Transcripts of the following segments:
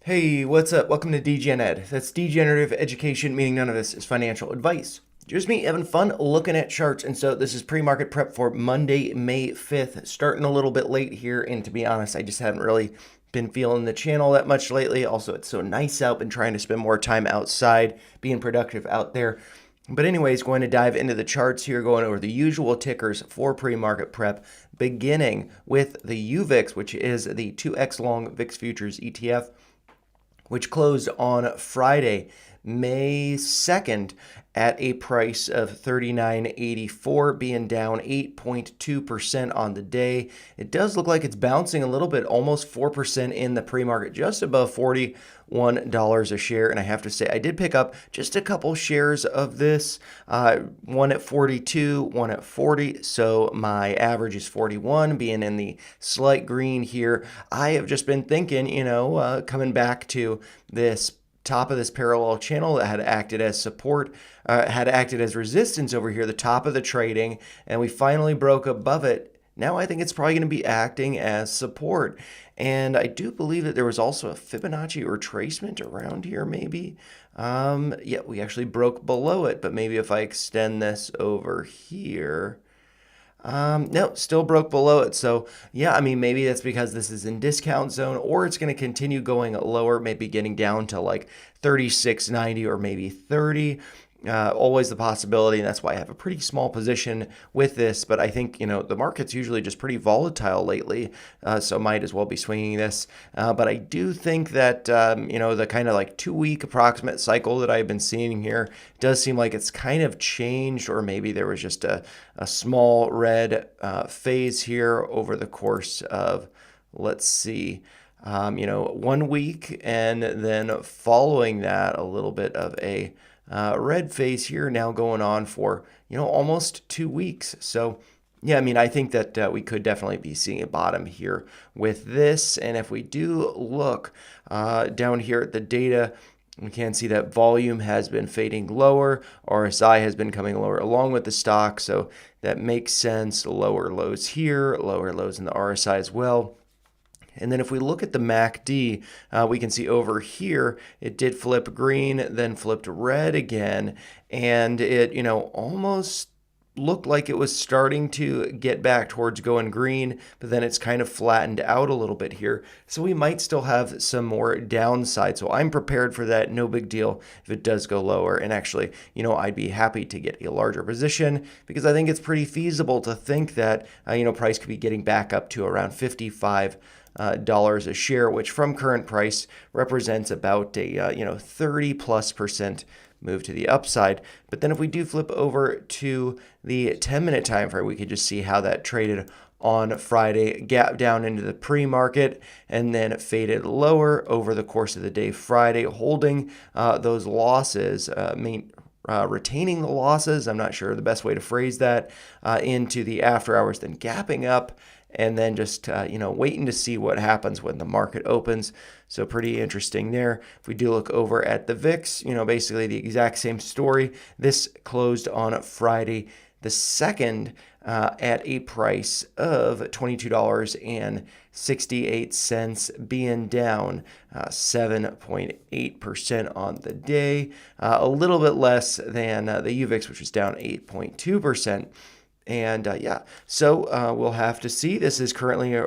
Hey, what's up? Welcome to DGen Ed. That's degenerative education, meaning none of this is financial advice. Just me having fun looking at charts. And so this is pre-market prep for Monday, May 5th. Starting a little bit late here. And to be honest, I just haven't really been feeling the channel that much lately. Also, it's so nice out. Been trying to spend more time outside, being productive out there. But anyways, going to dive into the charts here, going over the usual tickers for pre-market prep, beginning with the UVIX, which is the 2x long VIX futures ETF, which closed on Friday, May 2nd, at a price of 39.84, being down 8.2% on the day. It does look like it's bouncing a little bit, almost 4% in the pre-market, just above $41 a share. And I have to say, I did pick up just a couple shares of this, one at 42, one at 40. So my average is 41, being in the slight green here. I have just been thinking, coming back to this top of this parallel channel that had acted as support, had acted as resistance over here, the top of the trading, and we finally broke above it. Now I think it's probably going to be acting as support. And I do believe that there was also a Fibonacci retracement around here, maybe. Yeah, we actually broke below it, but maybe if I extend this over here. No, still broke below it. So yeah, I mean, maybe that's because this is in discount zone, or it's going to continue going lower, maybe getting down to like 36.90 or maybe 30. Always the possibility, and that's why I have a pretty small position with this. But I think, the market's usually just pretty volatile lately, so might as well be swinging this. But I do think that, the kind of like 2-week approximate cycle that I've been seeing here does seem like it's kind of changed, or maybe there was just a small red phase here over the course of, let's see, 1 week, and then following that, a little bit of a red phase here now going on for, almost 2 weeks. So yeah, I mean, I think that we could definitely be seeing a bottom here with this. And if we do look down here at the data, we can see that volume has been fading lower. RSI has been coming lower along with the stock. So that makes sense. Lower lows here, lower lows in the RSI as well. And then if we look at the MACD, we can see over here, it did flip green, then flipped red again. And it, almost looked like it was starting to get back towards going green, but then it's kind of flattened out a little bit here. So we might still have some more downside. So I'm prepared for that. No big deal if it does go lower. And actually, I'd be happy to get a larger position because I think it's pretty feasible to think that, price could be getting back up to around 55 dollars a share, which from current price represents about a 30+% move to the upside. But then if we do flip over to the 10-minute time frame, we could just see how that traded on Friday, gap down into the pre-market, and then faded lower over the course of the day Friday, holding those losses, retaining the losses, I'm not sure the best way to phrase that, into the after hours, then gapping up, and then just, waiting to see what happens when the market opens. So pretty interesting there. If we do look over at the VIX, basically the exact same story. This closed on Friday the 2nd at a price of $22.68, being down 7.8% on the day, a little bit less than the UVIX, which was down 8.2%. And so we'll have to see. This is currently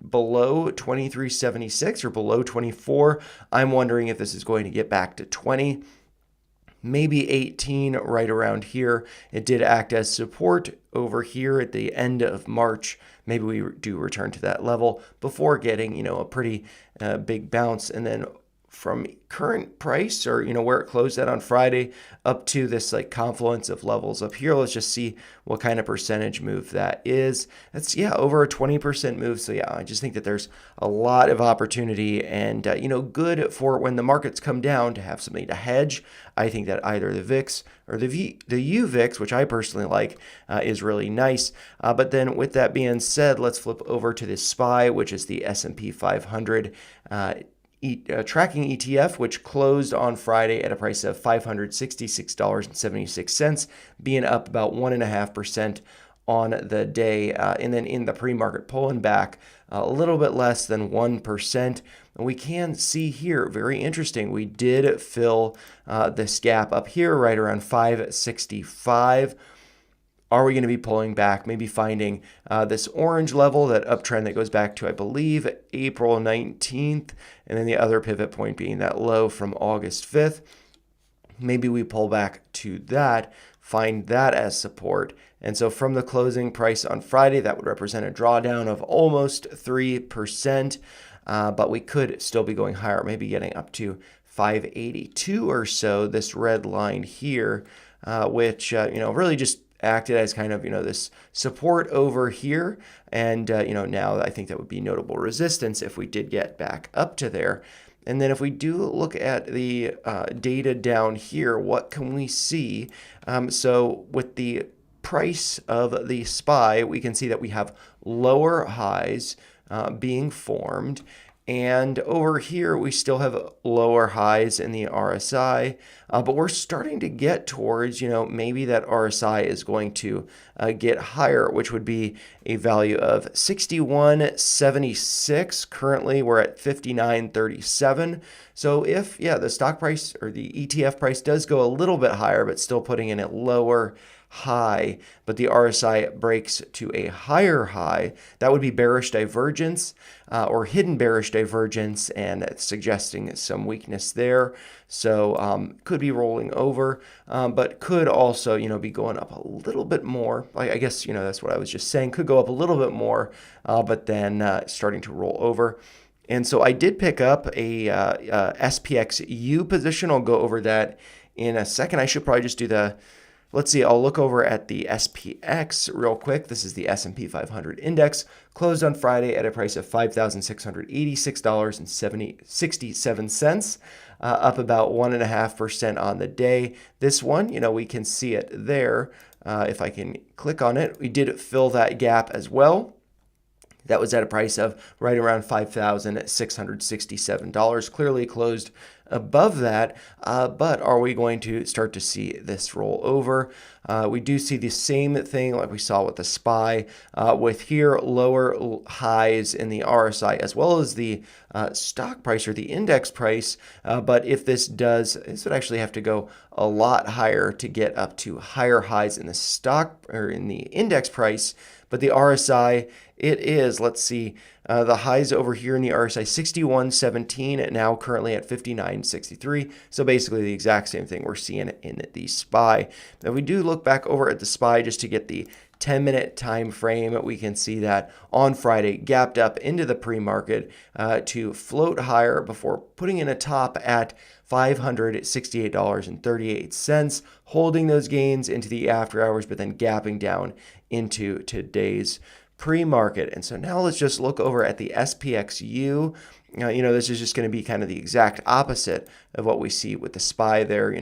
below 23.76 or below 24. I'm wondering if this is going to get back to 20, maybe 18, right around here. It did act as support over here at the end of March. Maybe we do return to that level before getting, a pretty big bounce. And then from current price, or where it closed at on Friday, up to this like confluence of levels up here, let's just see what kind of percentage move that is. That's over a 20% move. So I just think that there's a lot of opportunity, and good for when the markets come down to have something to hedge. I think that either the VIX or the UVIX, which I personally like, is really nice. But then with that being said, let's flip over to the SPY, which is the S&P 500 tracking ETF, which closed on Friday at a price of $566.76, being up about 1.5% on the day. And then in the pre-market, pulling back a little bit less than 1%. And we can see here, very interesting, we did fill this gap up here right around 565. Are we going to be pulling back, maybe finding this orange level, that uptrend that goes back to, I believe, April 19th, and then the other pivot point being that low from August 5th. Maybe we pull back to that, find that as support. And so from the closing price on Friday, that would represent a drawdown of almost 3%, but we could still be going higher, maybe getting up to 582 or so, this red line here, which, really just acted as kind of, this support over here. And, now I think that would be notable resistance if we did get back up to there. And then if we do look at the data down here, what can we see? So with the price of the SPY, we can see that we have lower highs being formed. And over here, we still have lower highs in the RSI, but we're starting to get towards, maybe that RSI is going to get higher, which would be a value of 61.76. Currently, we're at 59.37. So if, the stock price or the ETF price does go a little bit higher, but still putting in a lower high, but the RSI breaks to a higher high, that would be bearish divergence or hidden bearish divergence, and suggesting some weakness there. So could be rolling over, but could also, be going up a little bit more. I guess, that's what I was just saying, could go up a little bit more, but then starting to roll over. And so I did pick up a SPXU position. I'll go over that in a second. I should probably just do let's see, I'll look over at the SPX real quick. This is the S&P 500 index, closed on Friday at a price of $5,686.67, up about 1.5% on the day. This one, we can see it there. If I can click on it, we did fill that gap as well. That was at a price of right around $5,667. Clearly closed above that, but are we going to start to see this roll over? We do see the same thing like we saw with the SPY, with here lower highs in the RSI as well as the stock price or the index price. But if this would actually have to go a lot higher to get up to higher highs in the stock or in the index price. But the RSI, it is, let's see, the highs over here in the RSI 61.17, now currently at 59.63. So basically the exact same thing we're seeing in the SPY. Now we do look back over at the SPY just to get the 10-minute time frame. We can see that on Friday gapped up into the pre-market to float higher before putting in a top at $568.38, holding those gains into the after hours, but then gapping down into today's pre-market. And so now let's just look over at the SPXU. This is just going to be kind of the exact opposite of what we see with the SPY there,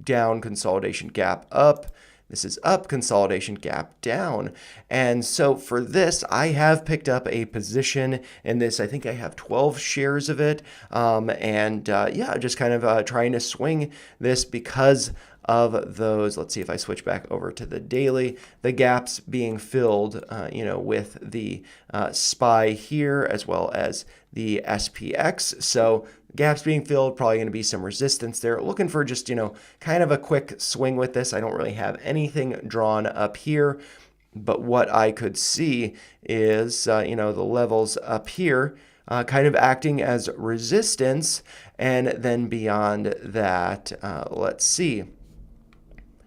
down, consolidation, gap up. This is up, consolidation, gap down. And so for this, I have picked up a position in this. I think I have 12 shares of it. Just kind of trying to swing this because of those. Let's see if I switch back over to the daily, the gaps being filled, with the SPY here as well as the SPX. So gaps being filled, probably going to be some resistance there. Looking for just, kind of a quick swing with this. I don't really have anything drawn up here, but what I could see is, the levels up here kind of acting as resistance. And then beyond that, let's see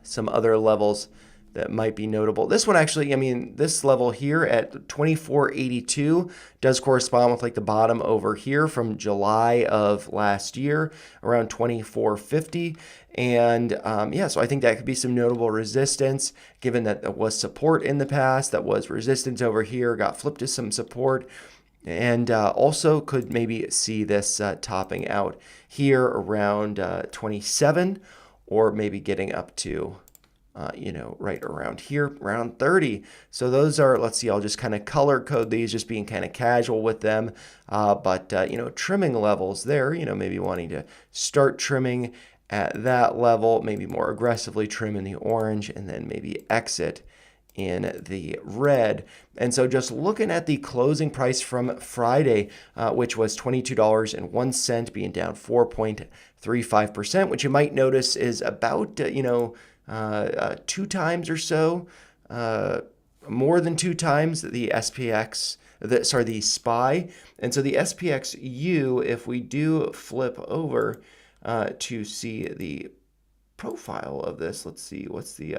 some other levels that might be notable. This one actually, this level here at 2482 does correspond with like the bottom over here from July of last year, around 2450. And so I think that could be some notable resistance, given that there was support in the past, that was resistance over here, got flipped to some support. And also could maybe see this topping out here around 27, or maybe getting up to, right around here, around 30. So those are, let's see, I'll just kind of color code these, just being kind of casual with them. But trimming levels there, maybe wanting to start trimming at that level, maybe more aggressively trim in the orange, and then maybe exit in the red. And so just looking at the closing price from Friday, which was $22.01, being down 4.35%, which you might notice is about, 2 times or so, more than 2 times the SPX, the SPY. And so the SPXU, if we do flip over to see the profile of this, let's see, what's the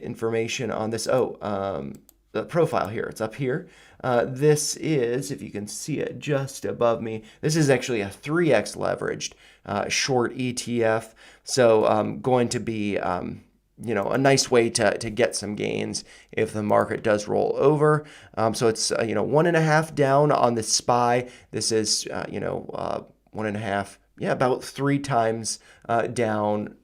information on this? The profile here, it's up here. This is, if you can see it just above me, this is actually a 3x leveraged short ETF. So going to be a nice way to get some gains if the market does roll over. So it's 1.5 down on the SPY. This is 1.5, about 3 times down.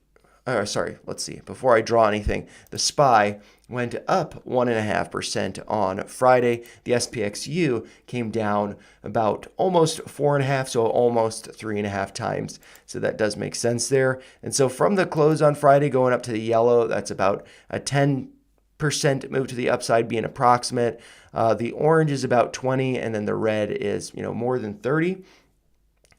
Sorry, let's see. Before I draw anything, the SPY went up 1.5% on Friday. The SPXU came down about almost 4.5, so almost 3.5 times. So that does make sense there. And so from the close on Friday going up to the yellow, that's about a 10% move to the upside, being approximate. The orange is about 20, and then the red is more than 30.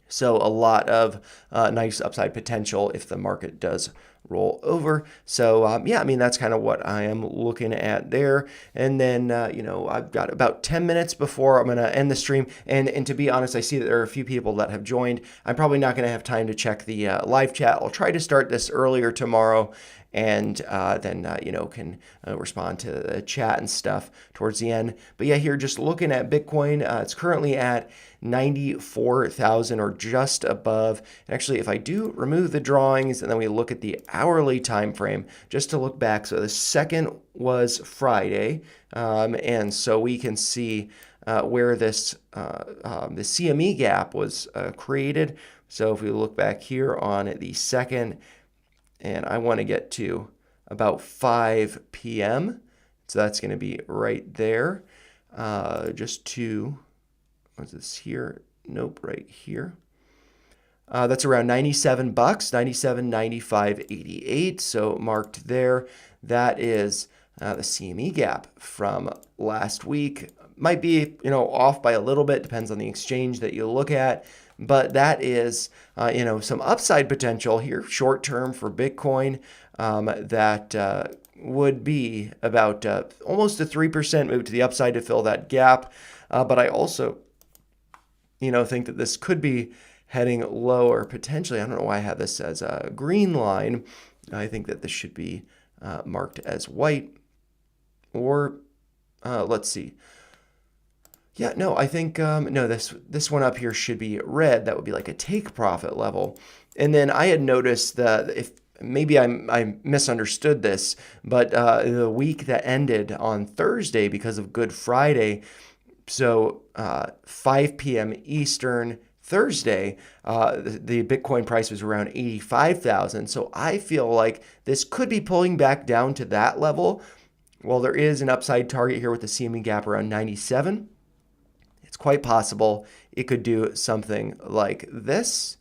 So a lot of nice upside potential if the market does roll over. So that's kind of what I am looking at there. And then I've got about 10 minutes before I'm going to end the stream. And to be honest, I see that there are a few people that have joined. I'm probably not going to have time to check the live chat. I'll try to start this earlier tomorrow, and then can respond to the chat and stuff towards the end. But yeah, here just looking at Bitcoin, it's currently at 94,000 or just above. Actually, if I do remove the drawings and then we look at the hourly time frame, just to look back, so the second was Friday, and so we can see where this the CME gap was created. So if we look back here on the second, and I want to get to about 5 p.m. So that's going to be right there. Just to, what's this here? Nope, right here. That's around $97, 97.9588. So marked there. That is the CME gap from last week. Might be, off by a little bit, depends on the exchange that you look at. But that is, some upside potential here, short term for Bitcoin, that would be about almost a 3% move to the upside to fill that gap. But I also, think that this could be heading lower potentially. I don't know why I have this as a green line. I think that this should be marked as white, or let's see. Yeah, no, I think, no, this one up here should be red. That would be like a take profit level. And then I had noticed that if maybe I misunderstood this, but the week that ended on Thursday because of Good Friday, so 5 p.m. Eastern Thursday, the Bitcoin price was around 85,000. So I feel like this could be pulling back down to that level. Well, there is an upside target here with the CME gap around 97. It's quite possible it could do something like this.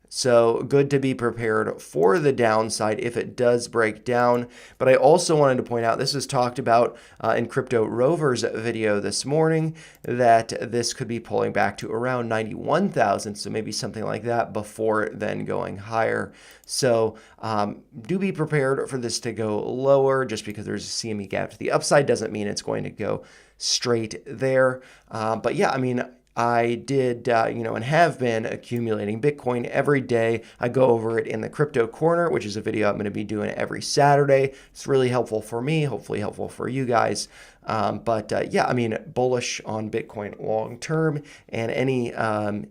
So good to be prepared for the downside if it does break down. But I also wanted to point out, this was talked about in Crypto Rover's video this morning, that this could be pulling back to around 91,000. So maybe something like that before then going higher. So do be prepared for this to go lower. Just because there's a CME gap to the upside doesn't mean it's going to go straight there. But yeah, I did, and have been accumulating Bitcoin every day. I go over it in the Crypto Corner, which is a video I'm going to be doing every Saturday. It's really helpful for me, hopefully helpful for you guys. Bullish on Bitcoin long term, and any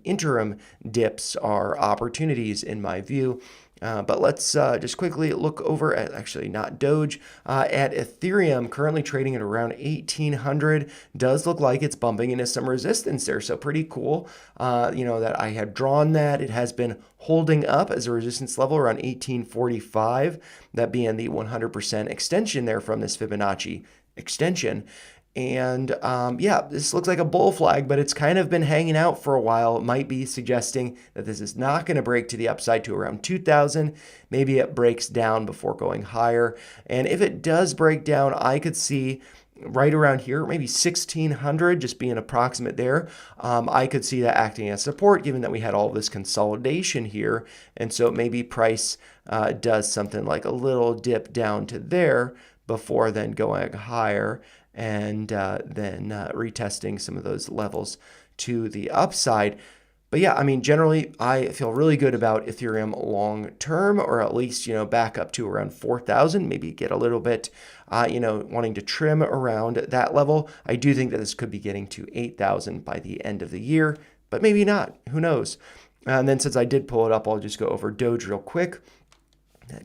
interim dips are opportunities in my view. But let's just quickly look over at, actually not Doge, at Ethereum, currently trading at around 1,800. Does look like it's bumping into some resistance there. So pretty cool, that I had drawn that. It has been holding up as a resistance level around 1845, that being the 100% extension there from this Fibonacci extension. And yeah, this looks like a bull flag, but it's kind of been hanging out for a while. It might be suggesting that this is not going to break to the upside to around 2,000. Maybe it breaks down before going higher. And if it does break down, I could see right around here, maybe 1,600, just being approximate there. I could see that acting as support, given that we had all this consolidation here. And so maybe price does something like a little dip down to there before then going higher and then retesting some of those levels to the upside. But yeah, I mean, generally, I feel really good about Ethereum long term, or at least, back up to around 4,000, maybe get a little bit, wanting to trim around that level. I do think that this could be getting to 8,000 by the end of the year, but maybe not. Who knows? And then since I did pull it up, I'll just go over Doge real quick.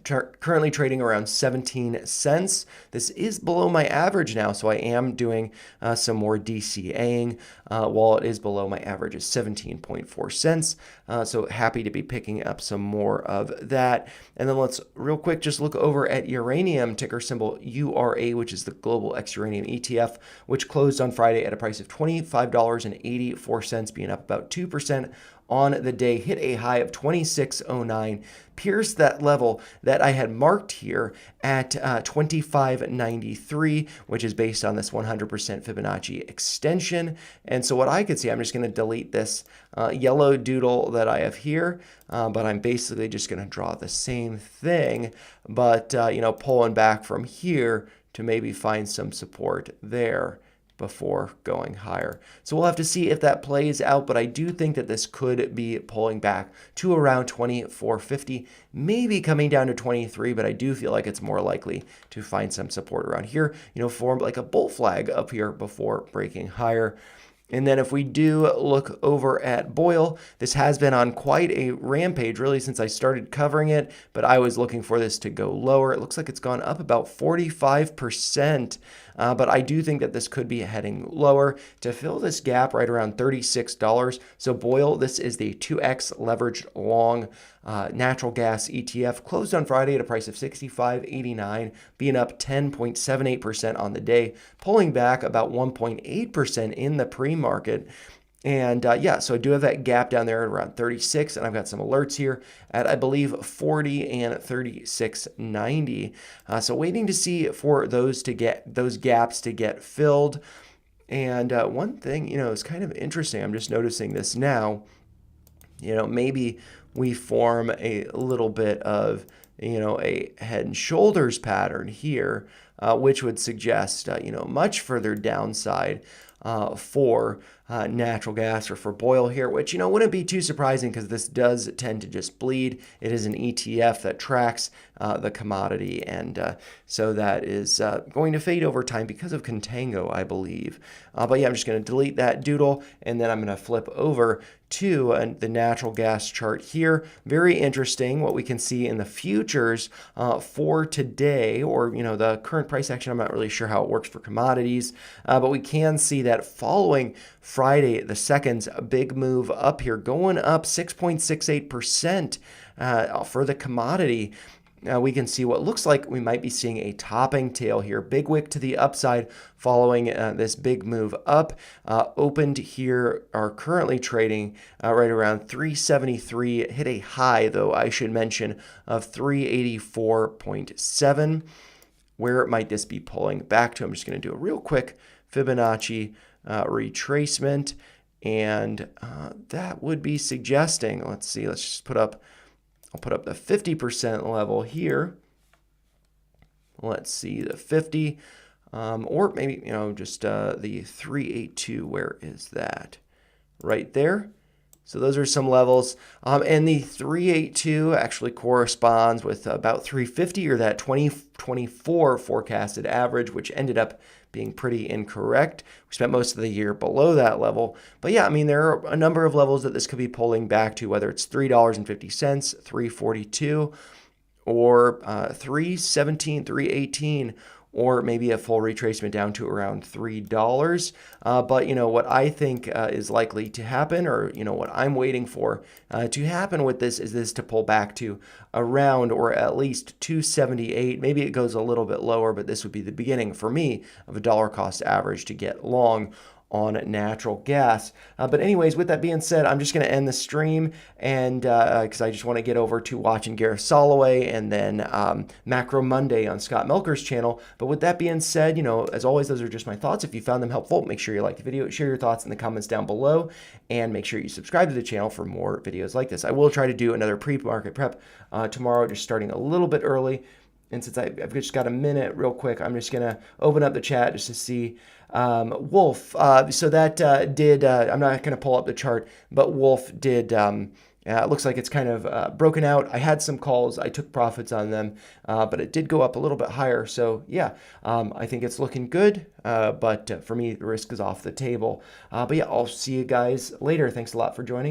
Currently trading around 17 cents. This is below my average now, so I am doing some more DCAing while it is below my average is 17.4 cents. So happy to be picking up some more of that. And then let's real quick just look over at uranium, ticker symbol URA, which is the Global X Uranium ETF, which closed on Friday at a price of $25.84, being up about 2% on the day, hit a high of 26.09, pierced that level that I had marked here at 25.93, which is based on this 100% Fibonacci extension. And so what I could see, I'm just going to delete this yellow doodle that I have here, but I'm basically just going to draw the same thing, but pulling back from here to maybe find some support there before going higher. So we'll have to see if that plays out, but I do think that this could be pulling back to around 24.50, maybe coming down to 23, but I do feel like it's more likely to find some support around here, form like a bull flag up here before breaking higher. And then if we do look over at BOIL, this has been on quite a rampage really since I started covering it, but I was looking for this to go lower. It looks like it's gone up about 45%, but I do think that this could be heading lower to fill this gap right around $36. So BOIL, this is the 2x leveraged long natural gas ETF, closed on Friday at a price of $65.89, being up 10.78% on the day, pulling back about 1.8% in the pre-market. And yeah, so I do have that gap down there at around 36, and I've got some alerts here at, I believe, 40 and 36.90. So waiting to see for those gaps to get filled. And one thing, is kind of interesting. I'm just noticing this now. Maybe we form a little bit of, a head and shoulders pattern here, which would suggest, much further downside for natural gas or for BOIL here, which, wouldn't be too surprising because this does tend to just bleed. It is an ETF that tracks the commodity, and so that is going to fade over time because of contango, I believe. But yeah, I'm just going to delete that doodle, and then I'm going to flip over to the natural gas chart here. Very interesting what we can see in the futures for today, or the current price action. I'm not really sure how it works for commodities, but we can see that following Friday the 2nd's a big move up here, going up 6.68% for the commodity. We can see what looks like we might be seeing a topping tail here. Big wick to the upside following this big move up. Opened here, are currently trading right around 373. Hit a high, though, I should mention, of 384.7. Where might this be pulling back to? I'm just going to do a real quick Fibonacci retracement. And that would be suggesting, let's see, let's just I'll put up the 50% level here. Let's see the 50, or maybe, just the 382. Where is that? Right there. So those are some levels. And the 382 actually corresponds with about 350, or that 2024 forecasted average, which ended up being pretty incorrect. We spent most of the year below that level. But yeah, I mean, there are a number of levels that this could be pulling back to, whether it's $3.50, 342, or 317, 318, or maybe a full retracement down to around $3. But what I think is likely to happen, or what I'm waiting for to happen with this, is this to pull back to around, or at least 278. Maybe it goes a little bit lower, but this would be the beginning for me of a dollar cost average to get long on natural gas. But anyways, with that being said, I'm just going to end the stream, and because I just want to get over to watching Gareth Soloway and then Macro Monday on Scott Melker's channel. But with that being said, as always, those are just my thoughts. If you found them helpful, make sure you like the video, share your thoughts in the comments down below, and make sure you subscribe to the channel for more videos like this. I will try to do another pre-market prep tomorrow, just starting a little bit early. And since I've just got a minute real quick, I'm just going to open up the chat just to see. Wolf, so that did, I'm not going to pull up the chart, but Wolf did, it looks like it's kind of broken out. I had some calls. I took profits on them, but it did go up a little bit higher. So yeah, I think it's looking good, but for me, the risk is off the table. But yeah, I'll see you guys later. Thanks a lot for joining.